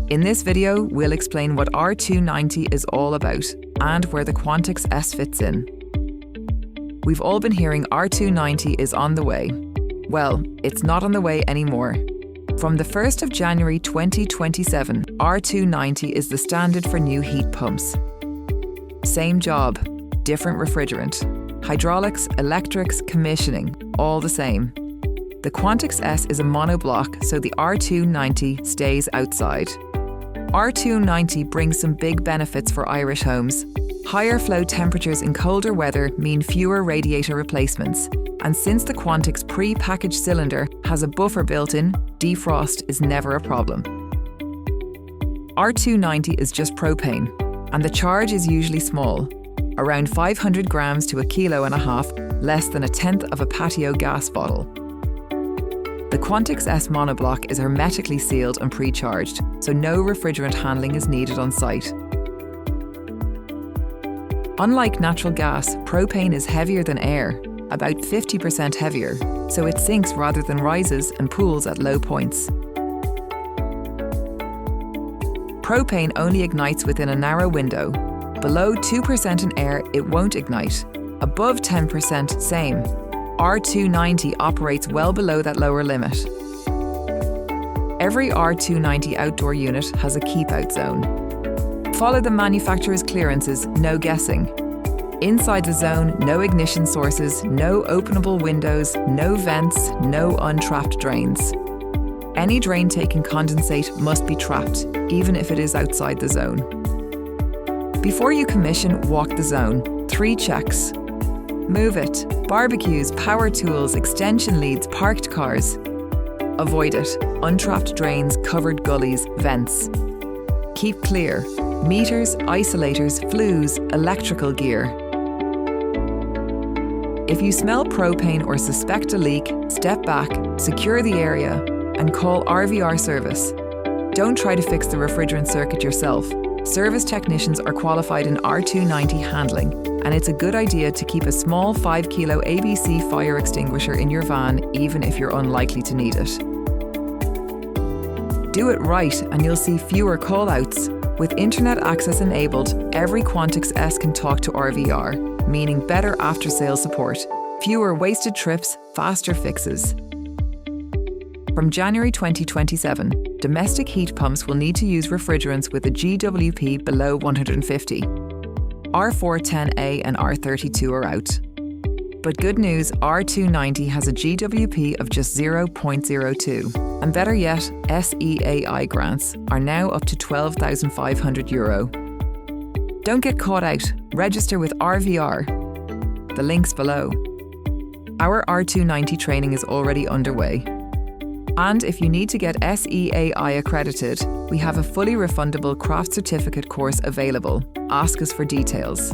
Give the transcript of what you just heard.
In this video, we'll explain what R290 is all about and where the Quantix S fits in. We've all been hearing R290 is on the way. Well, it's not on the way anymore. From the 1st of January 2027, R290 is the standard for new heat pumps. Same job, different refrigerant. Hydraulics, electrics, commissioning, all the same. The Quantix S is a monobloc, so the R290 stays outside. R290 brings some big benefits for Irish homes. Higher flow temperatures in colder weather mean fewer radiator replacements. And since the Quantix pre-packaged cylinder has a buffer built in, defrost is never a problem. R290 is just propane, and the charge is usually small, around 500 grams to 1.5 kilos, less than 1/10 of a patio gas bottle. The Quantix S monobloc is hermetically sealed and pre-charged, so no refrigerant handling is needed on site. Unlike natural gas, propane is heavier than air, about 50% heavier, so it sinks rather than rises and pools at low points. Propane only ignites within a narrow window. Below 2% in air, it won't ignite. Above 10%, same. R290 operates well below that lower limit. Every R290 outdoor unit has a keep-out zone. Follow the manufacturer's clearances, no guessing. Inside the zone, no ignition sources, no openable windows, no vents, no untrapped drains. Any drain taking condensate must be trapped, even if it is outside the zone. Before you commission, walk the zone. 3 checks. Move it. Barbecues, power tools, extension leads, parked cars. Avoid it. Untrapped drains, covered gullies, vents. Keep clear. Meters, isolators, flues, electrical gear. If you smell propane or suspect a leak, step back, secure the area, and call RVR service. Don't try to fix the refrigerant circuit yourself. Service technicians are qualified in R290 handling, and it's a good idea to keep a small 5 kilo ABC fire extinguisher in your van, even if you're unlikely to need it. Do it right, and you'll see fewer call-outs. With internet access enabled, every Quantix S can talk to RVR, meaning better after-sales support, fewer wasted trips, faster fixes. From January 2027, domestic heat pumps will need to use refrigerants with a GWP below 150. R410A and R32 are out. But good news, R290 has a GWP of just 0.02. And better yet, SEAI grants are now up to €12,500. Don't get caught out. Register with RVR. The link's below. Our R290 training is already underway. And if you need to get SEAI accredited, we have a fully refundable craft certificate course available. Ask us for details.